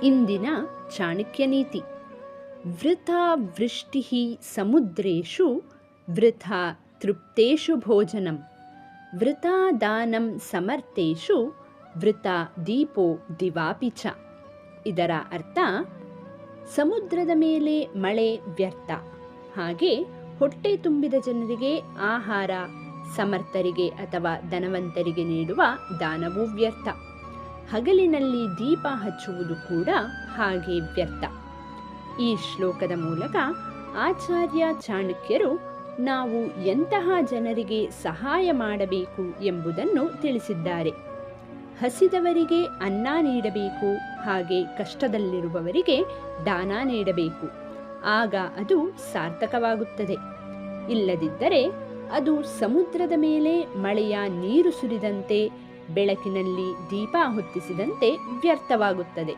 ಇಂದಿನ ಚಾಣಕ್ಯ ನೀತಿ. ವೃಥಾ ವೃಷ್ಟಿಃ ಸಮುದ್ರೇಷು ವೃಥಾ ತೃಪ್ತೇಷು ಭೋಜನಂ ವೃಥಾ ದಾನಂ ಸಮರ್ಥೇಷು ವೃಥಾ ದೀಪೋ ದಿವಾಪಿ ಚ. ಇದರ ಅರ್ಥ, ಸಮುದ್ರದ ಮೇಲೆ ಮಳೆ ವ್ಯರ್ಥ, ಹಾಗೆ ಹೊಟ್ಟೆ ತುಂಬಿದ ಜನರಿಗೆ ಆಹಾರ, ಸಮರ್ಥರಿಗೆ ಅಥವಾ ಧನವಂತರಿಗೆ ನೀಡುವ ದಾನವೂ ವ್ಯರ್ಥ. ಹಗಲಿನಲ್ಲಿ ದೀಪ ಹಚ್ಚುವುದು ಕೂಡ ಹಾಗೆ ವ್ಯರ್ಥ. ಈ ಶ್ಲೋಕದ ಮೂಲಕ ಆಚಾರ್ಯ ಚಾಣಕ್ಯರು ನಾವು ಎಂತಹ ಜನರಿಗೆ ಸಹಾಯ ಮಾಡಬೇಕು ಎಂಬುದನ್ನು ತಿಳಿಸಿದ್ದಾರೆ. ಹಸಿದವರಿಗೆ ಅನ್ನ ನೀಡಬೇಕು, ಹಾಗೆ ಕಷ್ಟದಲ್ಲಿರುವವರಿಗೆ ದಾನ ನೀಡಬೇಕು. ಆಗ ಅದು ಸಾರ್ಥಕವಾಗುತ್ತದೆ. ಇಲ್ಲದಿದ್ದರೆ ಅದು ಸಮುದ್ರದ ಮೇಲೆ ಮಳೆಯ ನೀರು ಸುರಿದಂತೆ, ಬೆಳಕಿನಲ್ಲಿ ದೀಪ ಹೊತ್ತಿಸಿದಂತೆ ವ್ಯರ್ಥವಾಗುತ್ತದೆ.